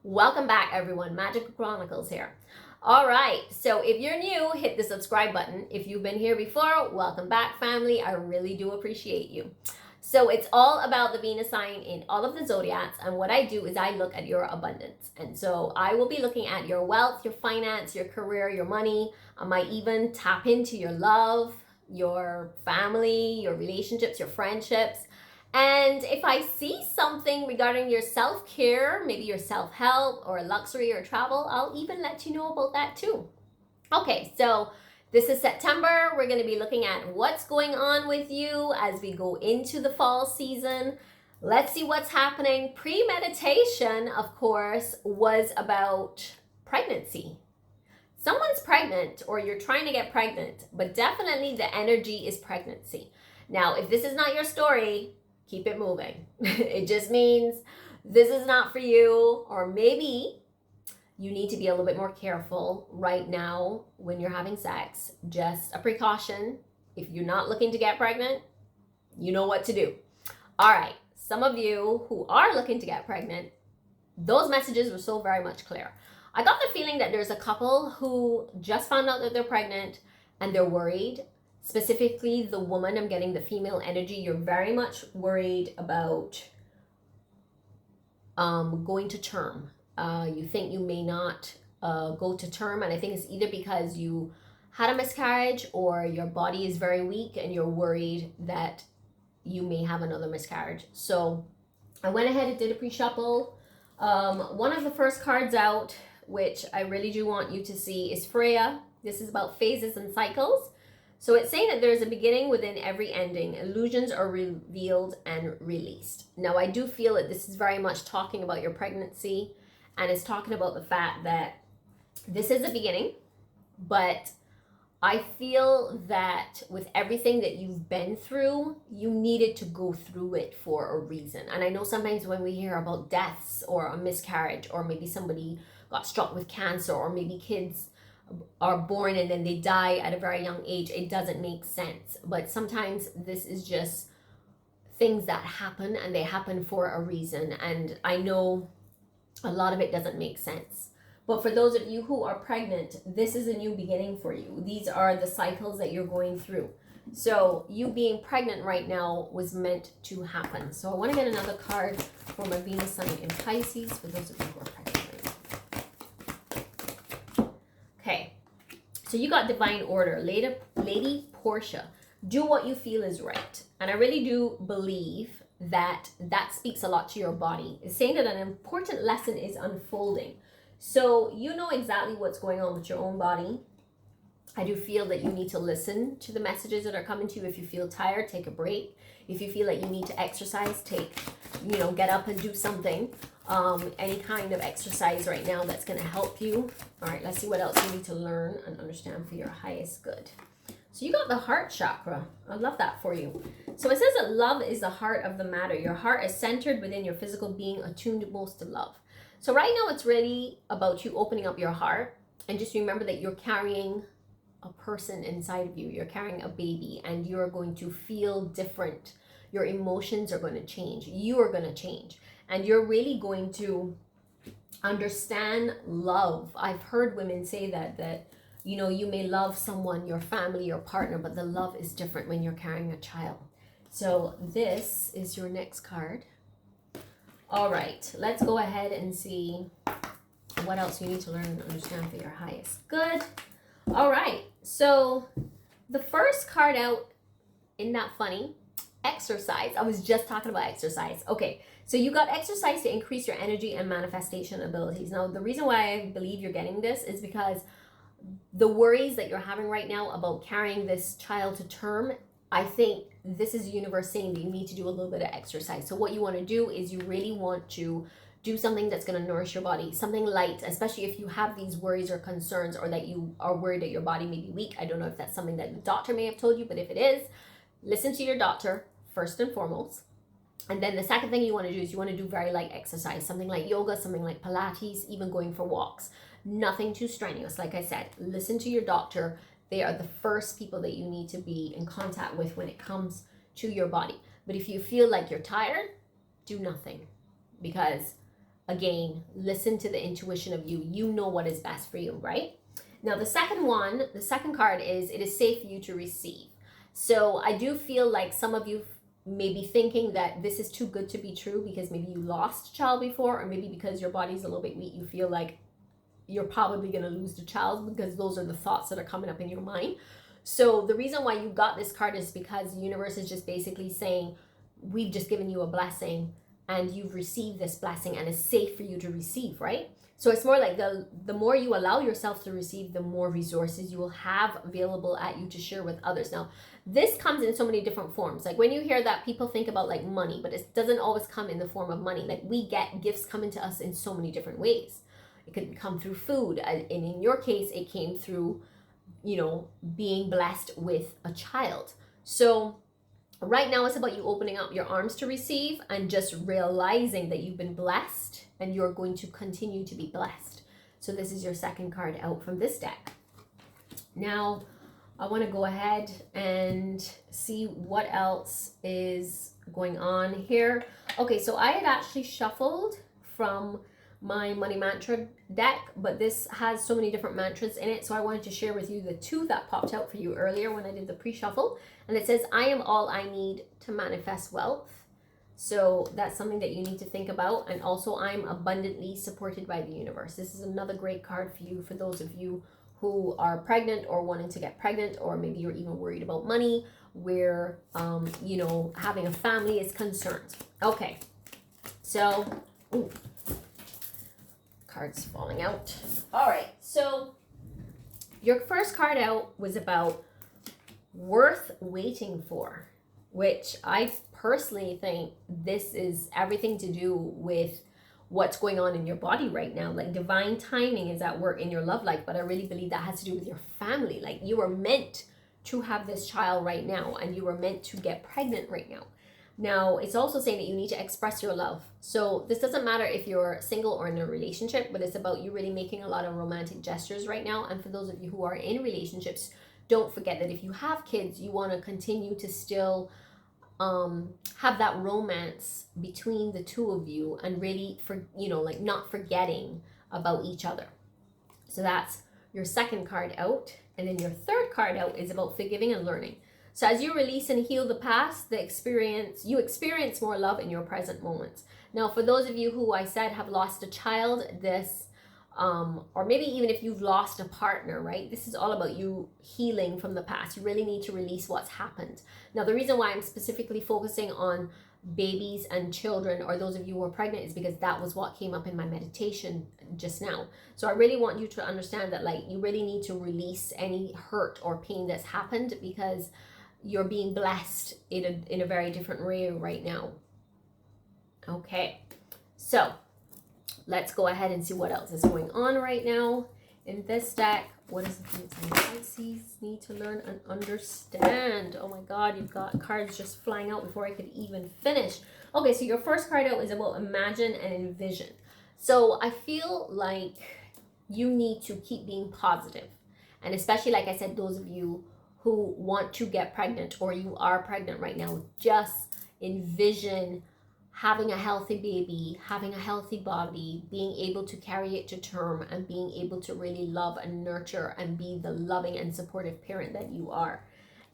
Welcome back, everyone. Magical Chronicles here. All right, so if you're new, hit the subscribe button. If you've been here before, welcome back, family. I really do appreciate you. So it's all about the Venus sign in all of the zodiacs, and what I do is I look at your abundance. And so I will be looking at your wealth, your finance, your career, your money. I might even tap into your love, your family, your relationships, your friendships. And if I see something regarding your self-care, maybe your self-help or luxury or travel, I'll even let you know about that too. Okay, so this is September. We're going to be looking at what's going on with you as we go into the fall season. Let's see what's happening. Premeditation, of course, was about pregnancy. Someone's pregnant or you're trying to get pregnant, but definitely the energy is pregnancy. Now, if this is not your story, keep it moving. It just means this is not for you, or maybe you need to be a little bit more careful right now when you're having sex. Just a precaution. If you're not looking to get pregnant, you know what to do. All right, some of you who are looking to get pregnant, those messages were so very much clear. I got the feeling that there's a couple who just found out that they're pregnant and they're worried. Specifically, the woman, I'm getting the female energy. You're very much worried about going to term. You think you may not go to term, and I think it's either because you had a miscarriage or your body is very weak and you're worried that you may have another miscarriage. So I went ahead and did a pre-shuffle. One of the first cards out, which I really do want you to see, is Freya. This is about phases and cycles. So it's saying that there's a beginning within every ending. Illusions are revealed and released. Now, I do feel that this is very much talking about your pregnancy, and it's talking about the fact that this is a beginning, but I feel that with everything that you've been through, you needed to go through it for a reason. And I know sometimes when we hear about deaths or a miscarriage, or maybe somebody got struck with cancer, or maybe kids are born and then they die at a very young age, it doesn't make sense. But sometimes this is just things that happen, and they happen for a reason. And I know a lot of it doesn't make sense. But for those of you who are pregnant, this is a new beginning for you. These are the cycles that you're going through. So you being pregnant right now was meant to happen. So I want to get another card for my Venus sign in Pisces for those of you who are pregnant. Okay, so you got divine order. Lady Portia, do what you feel is right. And I really do believe that that speaks a lot to your body. It's saying that an important lesson is unfolding. So you know exactly what's going on with your own body. I do feel that you need to listen to the messages that are coming to you. If you feel tired, take a break. If you feel like you need to exercise, get up and do something. Any kind of exercise right now that's going to help you. All right, let's see what else you need to learn and understand for your highest good. So you got the heart chakra. I love that for you. So it says that love is the heart of the matter. Your heart is centered within your physical being, attuned most to love. So right now it's really about you opening up your heart, and just remember that you're carrying a person inside of you. You're carrying a baby, and you're going to feel different. Your emotions are going to change. You are going to change. And you're really going to understand love. I've heard women say that you may love someone, your family, your partner, but the love is different when you're carrying a child. So this is your next card. All right, let's go ahead and see what else you need to learn and understand for your highest good. All right, so the first card out, isn't that funny? Exercise. I was just talking about exercise. Okay, so you got exercise to increase your energy and manifestation abilities. Now, the reason why I believe you're getting this is because the worries that you're having right now about carrying this child to term, I think this is the universe saying that you need to do a little bit of exercise. So what you want to do is you really want to do something that's going to nourish your body, something light, especially if you have these worries or concerns, or that you are worried that your body may be weak. I don't know if that's something that the doctor may have told you, but if it is, listen to your doctor first and foremost. And then the second thing you want to do is you want to do very light exercise, something like yoga, something like Pilates, even going for walks. Nothing too strenuous. Like I said, listen to your doctor. They are the first people that you need to be in contact with when it comes to your body. But if you feel like you're tired, do nothing, because again, listen to the intuition of you. You know what is best for you, right? Now, the second card is, it is safe for you to receive. So I do feel like some of you may be thinking that this is too good to be true because maybe you lost a child before, or maybe because your body's a little bit weak, you feel like you're probably going to lose the child, because those are the thoughts that are coming up in your mind. So the reason why you got this card is because the universe is just basically saying, we've just given you a blessing and you've received this blessing and it's safe for you to receive, right? So it's more like the more you allow yourself to receive, the more resources you will have available at you to share with others. Now, this comes in so many different forms. Like when you hear that, people think about like money, but it doesn't always come in the form of money. Like we get gifts coming to us in so many different ways. It could come through food. And in your case, it came through, you know, being blessed with a child. So right now it's about you opening up your arms to receive and just realizing that you've been blessed and you're going to continue to be blessed. So this is your second card out from this deck. Now, I want to go ahead and see what else is going on here. Okay, so I had actually shuffled from my money mantra deck, but this has so many different mantras in it, so I wanted to share with you the two that popped out for you earlier when I did the pre-shuffle. And it says, I am all I need to manifest wealth. So that's something that you need to think about. And also, I'm abundantly supported by the universe. This is another great card for you, for those of you who are pregnant or wanting to get pregnant, or maybe you're even worried about money, where you know, having a family is concerned. Okay, so cards falling out. All right, so your first card out was about worth waiting for, which I personally think this is everything to do with what's going on in your body right now. Like divine timing is at work in your love life, but I really believe that has to do with your family. Like you were meant to have this child right now, and you were meant to get pregnant right now. Now, it's also saying that you need to express your love. So this doesn't matter if you're single or in a relationship, but it's about you really making a lot of romantic gestures right now. And for those of you who are in relationships, don't forget that if you have kids, you want to continue to still have that romance between the two of you, and really, like not forgetting about each other. So that's your second card out. And then your third card out is about forgiving and learning. So as you release and heal the past, you experience more love in your present moments. Now, for those of you who I said have lost a child, or maybe even if you've lost a partner, right? This is all about you healing from the past. You really need to release what's happened. Now, the reason why I'm specifically focusing on babies and children, or those of you who are pregnant, is because that was what came up in my meditation just now. So I really want you to understand that, like, you really need to release any hurt or pain that's happened, because you're being blessed in a very different way right now. Okay, so let's go ahead and see what else is going on right now in this deck. What does the Pisces need to learn and understand? Oh my God, you've got cards just flying out before I could even finish. Okay, so your first card out is about imagine and envision. So I feel like you need to keep being positive. And especially, like I said, those of you who want to get pregnant, or you are pregnant right now, just envision having a healthy baby, having a healthy body, being able to carry it to term, and being able to really love and nurture and be the loving and supportive parent that you are.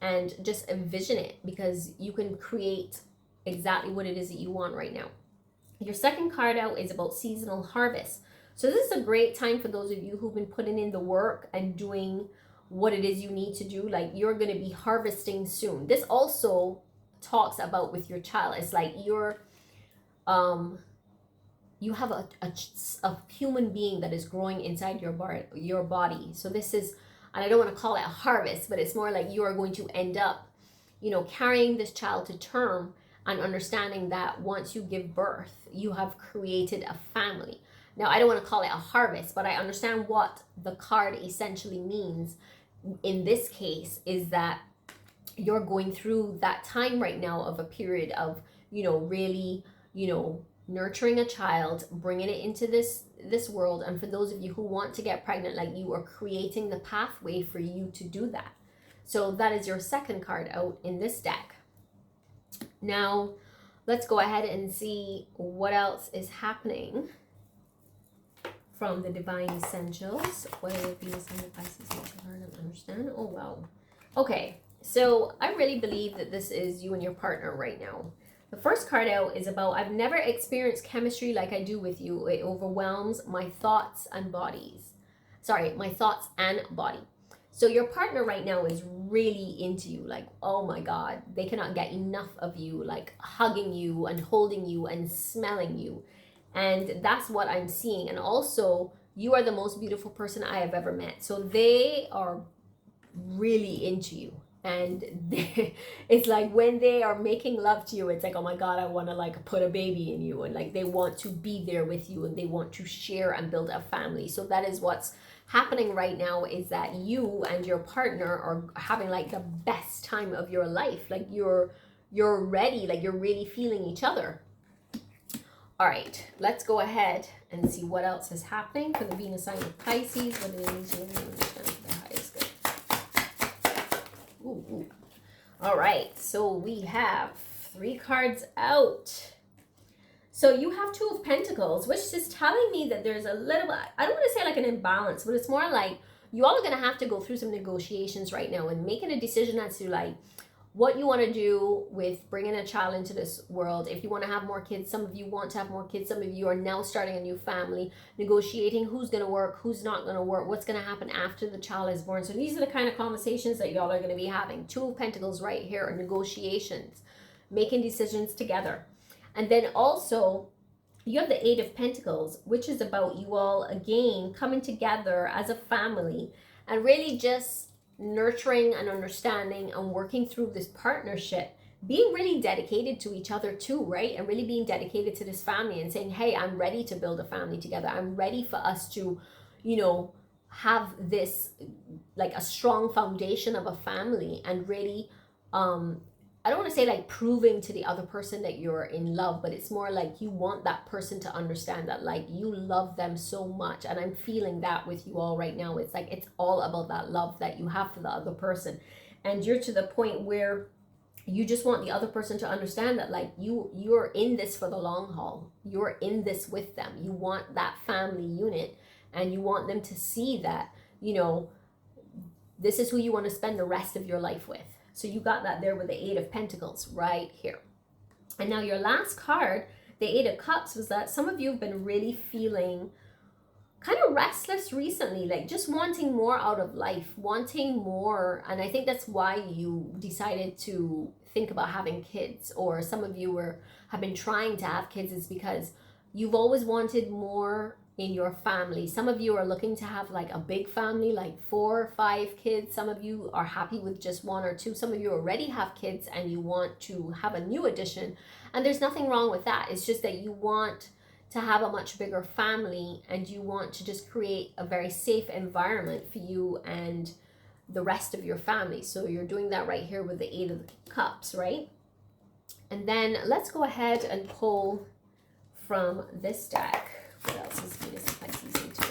And just envision it, because you can create exactly what it is that you want right now. Your second card out is about seasonal harvest. So this is a great time for those of you who've been putting in the work and doing what it is you need to do. Like, you're going to be harvesting soon. This also talks about with your child. It's like you have a human being that is growing inside your body. So this is, and I don't want to call it a harvest, but it's more like you are going to end up, carrying this child to term, and understanding that once you give birth, you have created a family. Now, I don't want to call it a harvest, but I understand what the card essentially means. In this case, is that you're going through that time right now of a period of, really, nurturing a child, bringing it into this world. And for those of you who want to get pregnant, like, you are creating the pathway for you to do that. So that is your second card out in this deck. Now, let's go ahead and see what else is happening from the Divine Essentials. What are Venus and Pisces make you hard to understand? Oh, wow. Okay, so I really believe that this is you and your partner right now. The first card out is about, I've never experienced chemistry like I do with you. It overwhelms my thoughts and bodies. Sorry, my thoughts and body. So your partner right now is really into you. Like, oh my God, they cannot get enough of you, like hugging you and holding you and smelling you. And that's what I'm seeing. And also, you are the most beautiful person I have ever met. So they are really into you. And it's like when they are making love to you, it's like, oh my God, I want to like put a baby in you. And like they want to be there with you and they want to share and build a family. So that is what's happening right now, is that you and your partner are having like the best time of your life. Like you're ready, like you're really feeling each other. All right, let's go ahead and see what else is happening for the Venus sign of Pisces. What do they need to understand for the highest good? Ooh. All right, so we have 3 cards out. So you have 2 of Pentacles, which is telling me that there's a little bit, I don't want to say like an imbalance, but it's more like you all are going to have to go through some negotiations right now and making a decision as to like what you want to do with bringing a child into this world. If you want to have more kids, some of you want to have more kids, some of you are now starting a new family, negotiating who's going to work, who's not going to work, what's going to happen after the child is born. So these are the kind of conversations that y'all are going to be having. 2 of Pentacles right here are negotiations, making decisions together. And then also you have the 8 of Pentacles, which is about you all again coming together as a family and really just nurturing and understanding and working through this partnership, being really dedicated to each other too, right? And really being dedicated to this family and saying, hey, I'm ready to build a family together. I'm ready for us to, you know, have this like a strong foundation of a family and really, I don't want to say like proving to the other person that you're in love, but it's more like you want that person to understand that like you love them so much. And I'm feeling that with you all right now. It's like it's all about that love that you have for the other person. And you're to the point where you just want the other person to understand that like you're in this for the long haul. You're in this with them. You want that family unit and you want them to see that, you know, this is who you want to spend the rest of your life with. So you got that there with the 8 of Pentacles right here. And now your last card, the 8 of Cups, was that some of you have been really feeling kind of restless recently, like just wanting more out of life, wanting more. And I think that's why you decided to think about having kids, or some of you have been trying to have kids, is because you've always wanted more in your family. Some of you are looking to have like a big family, like 4 or 5 kids. Some of you are happy with just 1 or 2. Some of you already have kids and you want to have a new addition. And there's nothing wrong with that. It's just that you want to have a much bigger family and you want to just create a very safe environment for you and the rest of your family. So you're doing that right here with the 8 of Cups, right? And then let's go ahead and pull from this deck. What else is Venus and Pisces into?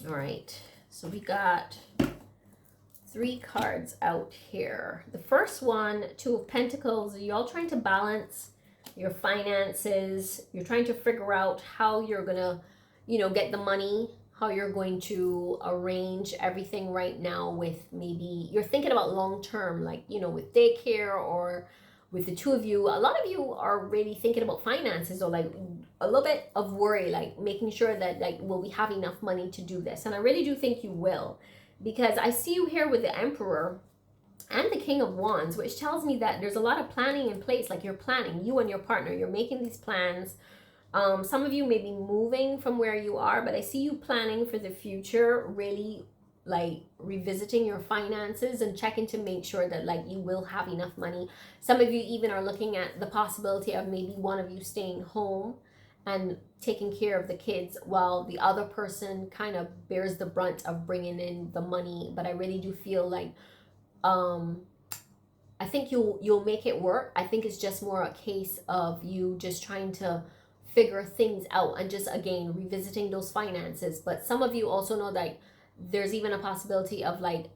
All right, so we got 3 cards out here. The first one, 2 of Pentacles. Are you all trying to balance your finances? You're trying to figure out how you're gonna, you know, get the money, how you're going to arrange everything right now with, maybe you're thinking about long term, like, you know, with daycare, or with the 2 of you, a lot of you are really thinking about finances, or like a little bit of worry, like making sure that like, will we have enough money to do this? And I really do think you will, because I see you here with the Emperor and the King of Wands, which tells me that there's a lot of planning in place. Like you're planning, you and your partner, you're making these plans. Some of you may be moving from where you are, but I see you planning for the future, really like revisiting your finances and checking to make sure that like you will have enough money. Some of you even are looking at the possibility of maybe one of you staying home and taking care of the kids while the other person kind of bears the brunt of bringing in the money. But I really do feel like I think you'll make it work. I think it's just more a case of you just trying to figure things out and just again revisiting those finances. But some of you also know that there's even a possibility of like,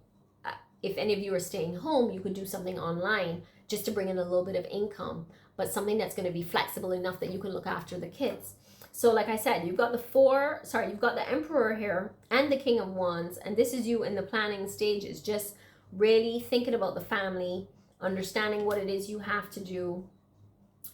if any of you are staying home, you could do something online just to bring in a little bit of income. but something that's going to be flexible enough that you can look after the kids. So like I said, you've got you've got the Emperor here and the King of Wands, and this is you in the planning stages, just really thinking about the family, understanding what it is you have to do.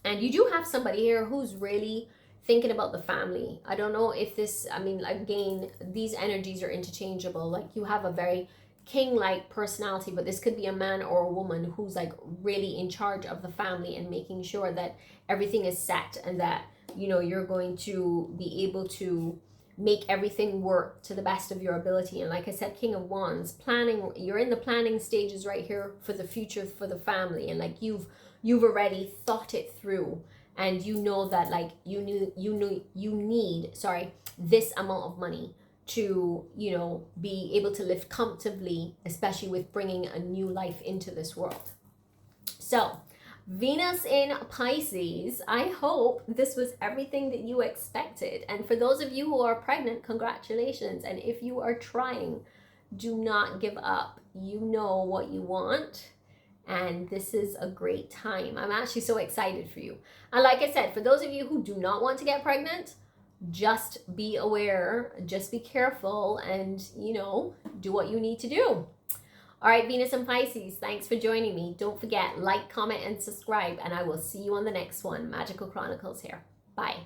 And you do have somebody here who's really thinking about the family. I don't know if this, I mean, again, these energies are interchangeable. Like you have a very king-like personality, but this could be a man or a woman who's like really in charge of the family and making sure that everything is set and that, you know, you're going to be able to make everything work to the best of your ability. And like I said, King of Wands, planning, you're in the planning stages right here for the future, for the family. And like you've already thought it through, and you know that like you need this amount of money to, you know, be able to live comfortably, especially with bringing a new life into this world. So Venus in Pisces, I hope this was everything that you expected. And for those of you who are pregnant, congratulations. And if you are trying, do not give up. You know what you want, and this is a great time. I'm actually so excited for you. And like I said, for those of you who do not want to get pregnant, just be aware, just be careful, and, you know, do what you need to do. All right, Venus and Pisces, thanks for joining me. Don't forget, like, comment, and subscribe, and I will see you on the next one. Magical Chronicles here. Bye.